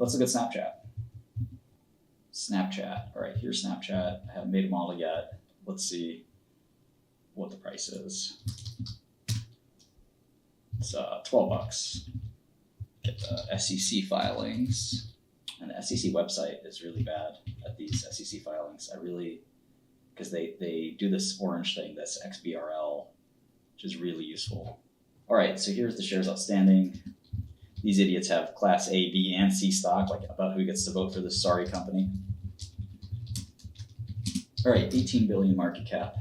Let's look at Snapchat. Snapchat. All right, here's Snapchat. I haven't made a model yet. Let's see what the price is. It's $12. Get the SEC filings. And the SEC website is really bad at these SEC filings. Because they do this orange thing, this XBRL, which is really useful. All right, so here's the shares outstanding. These idiots have Class A, B, and C stock, like about who gets to vote for this sorry company. All right, 18 billion market cap.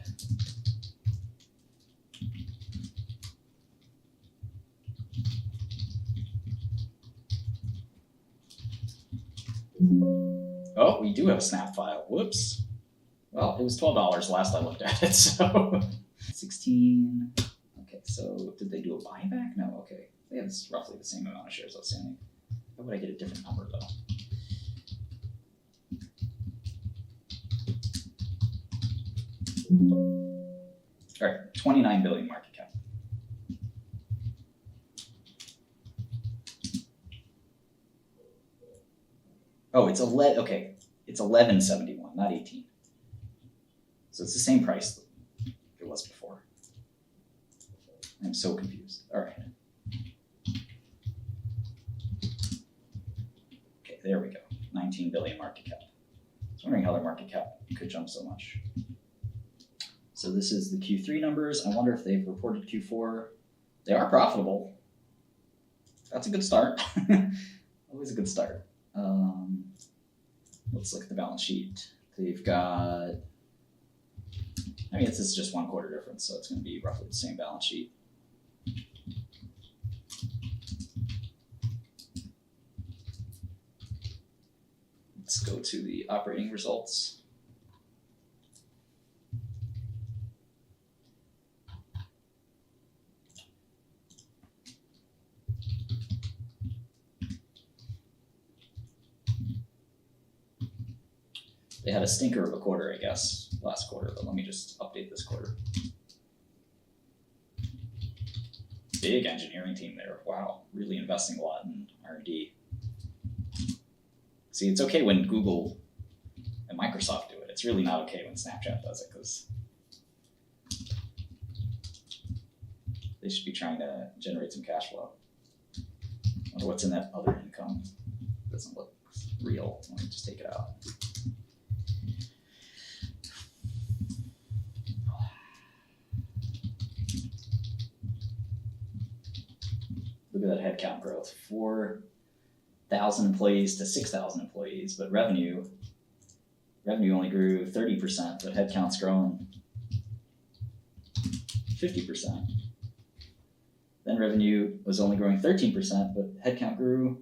Oh, we do have a snap file. Whoops. Well, it was $12 last I looked at it, so 16. Okay, so did they do a buyback? No, okay. They have roughly the same amount of shares outstanding. How would I get a different number, though? All right, 29 billion market cap. Oh, it's 11. Okay, it's 11.71, not 18. So it's the same price it was before. I'm so confused. All right. Okay, there we go. 19 billion market cap. I was wondering how their market cap could jump so much. So this is the Q3 numbers. I wonder if they've reported Q4. They are profitable. That's a good start. Always a good start. Let's look at the balance sheet. They've got, I mean, it's just 1 quarter difference, so it's going to be roughly the same balance sheet. Let's go to the operating results. They had a stinker of a quarter, I guess, last quarter, but let me just update this quarter. Big engineering team there. Wow, really investing a lot in R&D. See, it's okay when Google and Microsoft do it. It's really not okay when Snapchat does it, because they should be trying to generate some cash flow. I wonder what's in that other income. It doesn't look real. Let me just take it out. Look at that headcount growth, 4,000 employees to 6,000 employees, but revenue only grew 30%, but headcount's grown 50%. Then revenue was only growing 13%, but headcount grew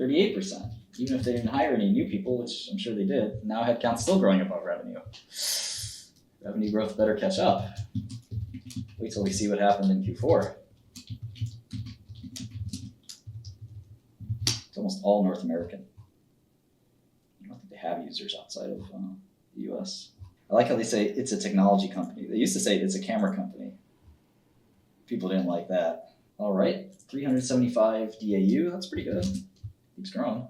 38%. Even if they didn't hire any new people, which I'm sure they did, now headcount's still growing above revenue. Revenue growth better catch up. Wait till we see what happened in Q4. Almost all North American. I don't think they have users outside of the US. I like how they say it's a technology company. They used to say it's a camera company. People didn't like that. All right, 375 DAU, that's pretty good. Keeps growing.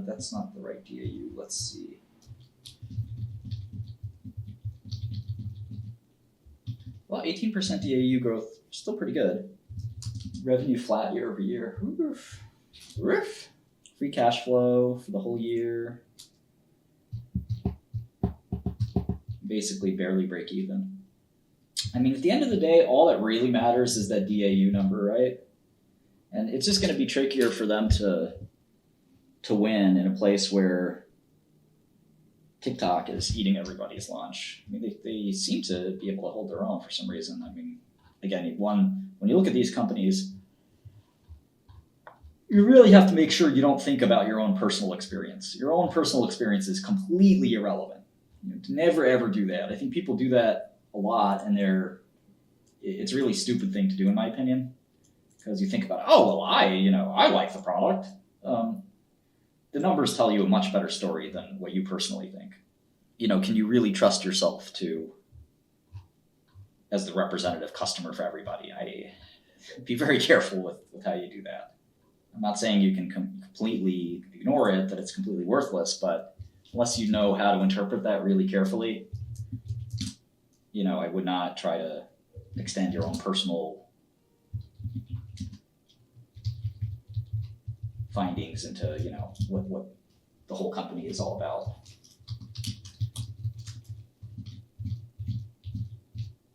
That's not the right DAU. Let's see. Well, 18% DAU growth, still pretty good. Revenue flat year over year. Oof. Oof. Free cash flow for the whole year. Basically barely break even. I mean, at the end of the day, all that really matters is that DAU number, right? And it's just going to be trickier for them to win in a place where TikTok is eating everybody's lunch. I mean, they seem to be able to hold their own for some reason. I mean, again, when you look at these companies, you really have to make sure you don't think about your own personal experience. Your own personal experience is completely irrelevant. You know, to never, ever do that. I think people do that a lot, and it's a really stupid thing to do, in my opinion, because you think about, oh, well, I like the product. The numbers tell you a much better story than what you personally think. You know, can you really trust yourself as the representative customer for everybody? be very careful with how you do that. I'm not saying you can completely ignore it, that it's completely worthless, but unless you know how to interpret that really carefully, I would not try to extend your own personal findings into, what the whole company is all about.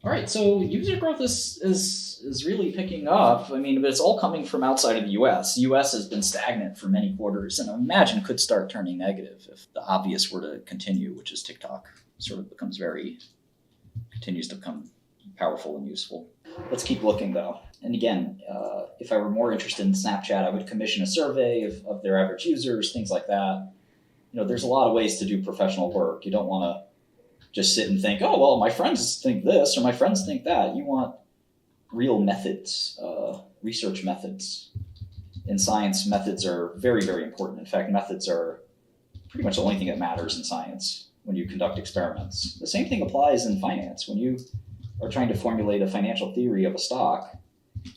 All right, so user growth is really picking up. But it's all coming from outside of the US. The US has been stagnant for many quarters, and I imagine could start turning negative if the obvious were to continue, which is TikTok sort of continues to become powerful and useful. Let's keep looking though. And again, if I were more interested in Snapchat, I would commission a survey of their average users, things like that. There's a lot of ways to do professional work. You don't want to just sit and think, oh, well, my friends think this or my friends think that. You want real methods, research methods. In science, methods are very, very important. In fact, methods are pretty much the only thing that matters in science when you conduct experiments. The same thing applies in finance. When you are trying to formulate a financial theory of a stock,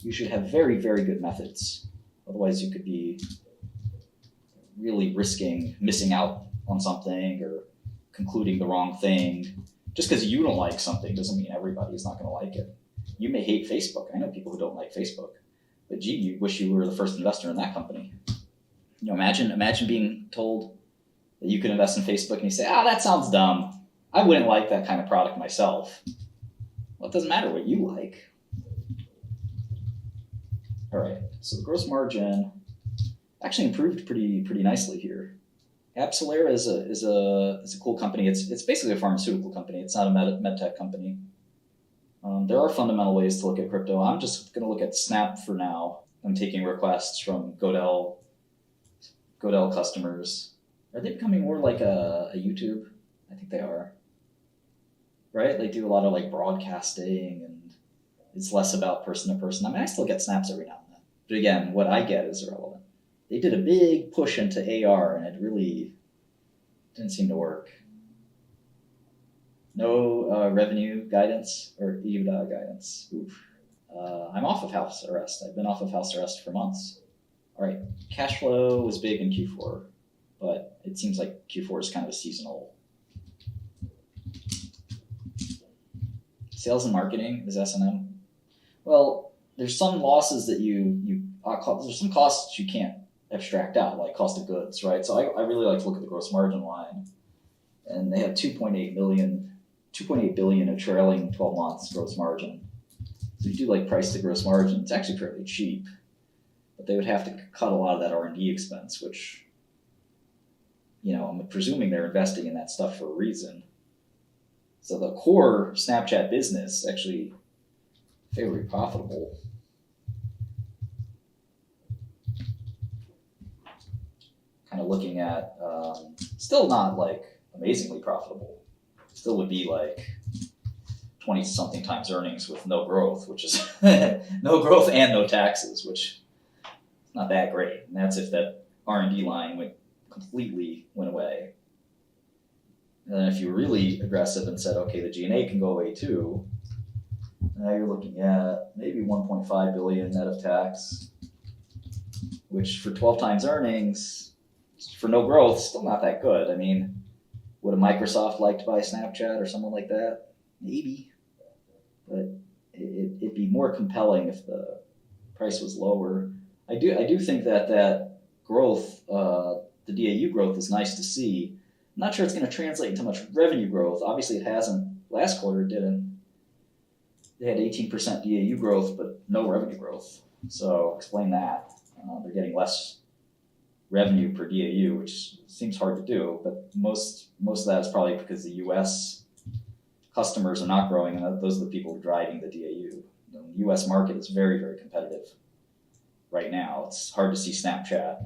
you should have very, very good methods. Otherwise, you could be really risking missing out on something or concluding the wrong thing. Just because you don't like something doesn't mean everybody's not going to like it. You may hate Facebook. I know people who don't like Facebook, but gee, you wish you were the first investor in that company. Imagine being told that you could invest in Facebook and you say, that sounds dumb. I wouldn't like that kind of product myself. Well, it doesn't matter what you like. All right, so the gross margin actually improved pretty nicely here. 𝗙𝗨𝗟𝗟 is a cool company. It's basically a pharmaceutical company. It's not a med tech company. There are fundamental ways to look at crypto. I'm just going to look at Snap for now. I'm taking requests from 𝗙𝗙𝗟 customers. Are they becoming more like a YouTube? I think they are. Right? They do a lot of broadcasting, and it's less about person to person. I still get snaps every now and then. But again, what I get is irrelevant. They did a big push into AR, and it really didn't seem to work. No revenue guidance or EBITDA guidance. Oof. I'm off of house arrest. I've been off of house arrest for months. All right, cash flow was big in Q4, but it seems like Q4 is kind of a seasonal. Sales and marketing is S&M. Well, there's some losses that there's some costs you can't abstract out, like cost of goods, right? So I really like to look at the gross margin line, and they had 2.8 billion of trailing 12 months gross margin. So you do price to gross margin, it's actually fairly cheap, but they would have to cut a lot of that R&D expense, which, I'm presuming they're investing in that stuff for a reason. So the core Snapchat business actually fairly profitable. Kind of looking at, still not amazingly profitable. Still would be 20 something times earnings with no growth, which is no growth and no taxes, which is not that great. And that's if that R&D line completely went away. And then if you were really aggressive and said, okay, the G&A can go away too, now you're looking at maybe 1.5 billion net of tax, which for 12 times earnings, for no growth, still not that good. Would a Microsoft like to buy Snapchat or someone like that? Maybe. But it'd be more compelling if the price was lower. I do think that growth, the DAU growth, is nice to see. I'm not sure it's going to translate into much revenue growth. Obviously, it hasn't. Last quarter, it didn't. They had 18% DAU growth, but no revenue growth. So explain that. They're getting less revenue per DAU, which seems hard to do, but most of that is probably because the US customers are not growing, and those are the people driving the DAU. The US market is very, very competitive right now. It's hard to see Snapchat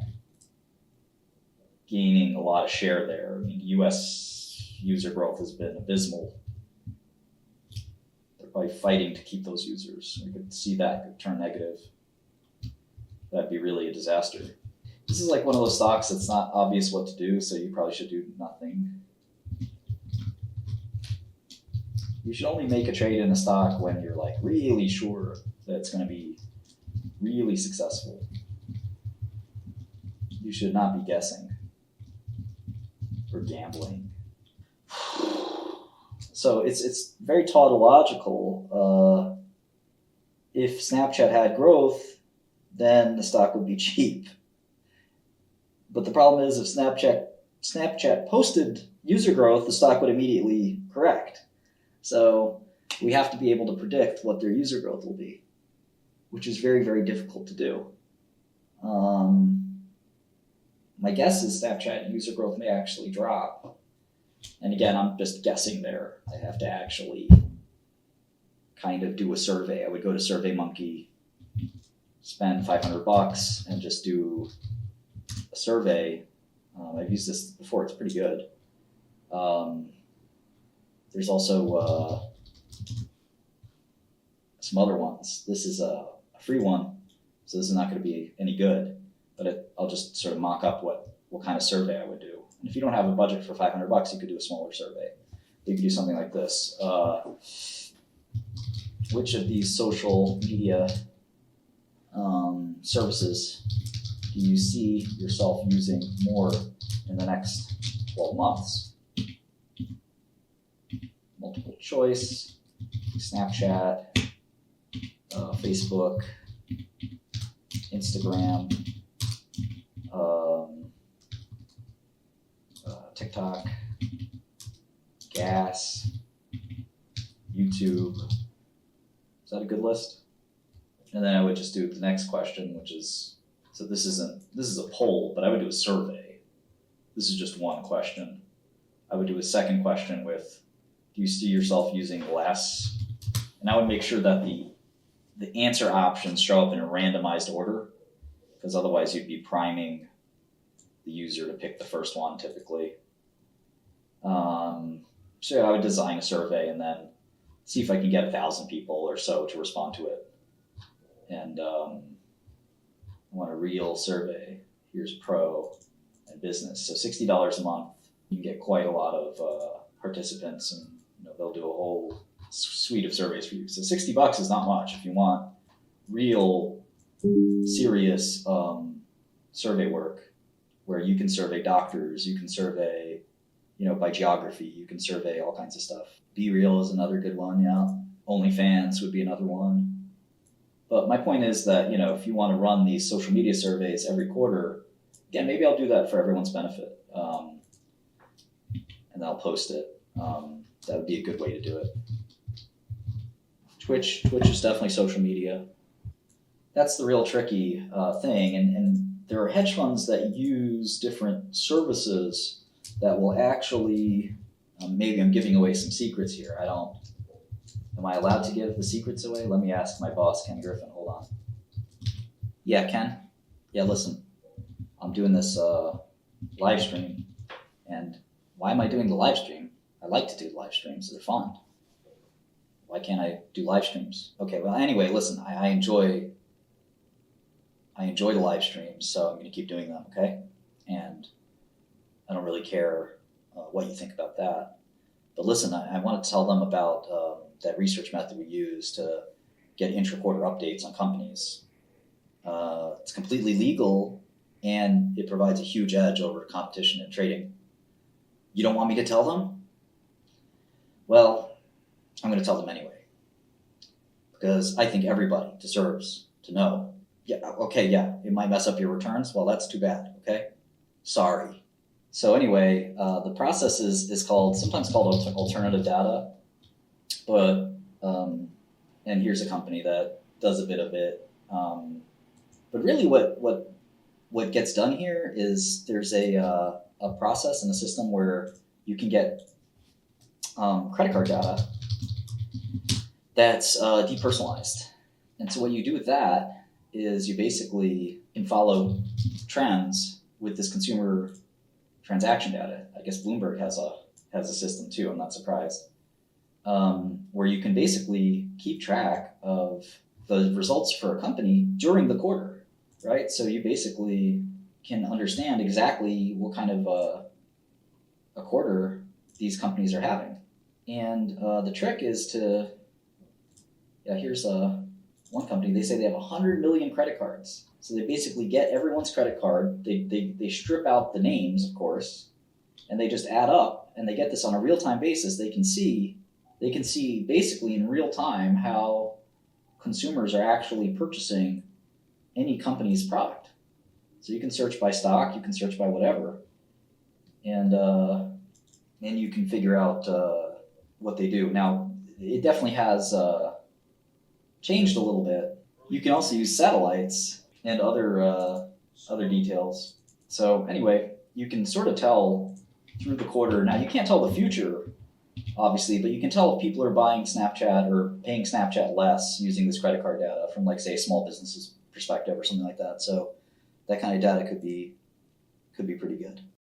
gaining a lot of share there. US user growth has been abysmal. They're probably fighting to keep those users. We could see that turn negative. That'd be really a disaster. This is one of those stocks that's not obvious what to do, so you probably should do nothing. You should only make a trade in a stock when you're really sure that it's going to be really successful. You should not be guessing or gambling. So it's very tautological. If Snapchat had growth, then the stock would be cheap. But the problem is if Snapchat posted user growth, the stock would immediately correct. So we have to be able to predict what their user growth will be, which is very, very difficult to do. My guess is Snapchat user growth may actually drop. And again, I'm just guessing there. I have to actually kind of do a survey. I would go to SurveyMonkey, spend $500 and just do a survey. I've used this before, it's pretty good. There's also some other ones. This is a free one, so this is not going to be any good, but I'll just sort of mock up what kind of survey I would do. And if you don't have a budget for $500, you could do a smaller survey. You could do something like this. Which of these social media services do you see yourself using more in the next 12 months? Multiple choice, Snapchat, Facebook, Instagram, TikTok, gas, YouTube. Is that a good list? And then I would just do the next question, which is, so this is a poll, but I would do a survey. This is just one question. I would do a second question with, do you see yourself using less? And I would make sure that the answer options show up in a randomized order, because otherwise you'd be priming the user to pick the first one typically. So I would design a survey and then see if I can get 1,000 people or so to respond to it. And I want a real survey. Here's pro and business. So $60 a month, you can get quite a lot of participants, and they'll do a whole suite of surveys for you. So $60 is not much if you want real, serious survey work, where you can survey doctors, you can survey, by geography, you can survey all kinds of stuff. Be Real is another good one, yeah. OnlyFans would be another one. But my point is that, if you want to run these social media surveys every quarter, again, maybe I'll do that for everyone's benefit. And I'll post it. That would be a good way to do it. Twitch is definitely social media. That's the real tricky thing. And there are hedge funds that use different services that will actually, maybe I'm giving away some secrets here. Am I allowed to give the secrets away? Let me ask my boss, Ken Griffin. Hold on. Yeah, Ken? Yeah, listen. I'm doing this live stream. And why am I doing the live stream? I like to do live streams. They're fun. Why can't I do live streams? Okay, well, anyway, listen. I enjoy the live streams, so I'm going to keep doing them, okay? And I don't really care what you think about that. But listen, I want to tell them about that research method we use to get intra-quarter updates on companies. It's completely legal, and it provides a huge edge over competition in trading. You don't want me to tell them? Well, I'm going to tell them anyway, because I think everybody deserves to know. Yeah, okay, yeah, it might mess up your returns. Well, that's too bad, okay? Sorry. So anyway, the process is sometimes called alternative data, but and here's a company that does a bit of it. But really, what gets done here is there's a process and a system where you can get credit card data that's depersonalized, and so what you do with that is you basically can follow trends with this consumer transaction data. I guess Bloomberg has a system too. I'm not surprised, where you can basically keep track of the results for a company during the quarter, right? So you basically can understand exactly what kind of a quarter these companies are having. And the trick is to, here's one company, they say they have 100 million credit cards. So they basically get everyone's credit card. They strip out the names, of course, and they just add up, and they get this on a real-time basis. They can see basically in real time how consumers are actually purchasing any company's product. So you can search by stock, you can search by whatever, and you can figure out what they do. Now, it definitely has changed a little bit. You can also use satellites and other details. So anyway, you can sort of tell through the quarter. Now, you can't tell the future, obviously, but you can tell if people are buying Snapchat or paying Snapchat less using this credit card data from, like, say, a small business's perspective or something like that. So that kind of data could be pretty good.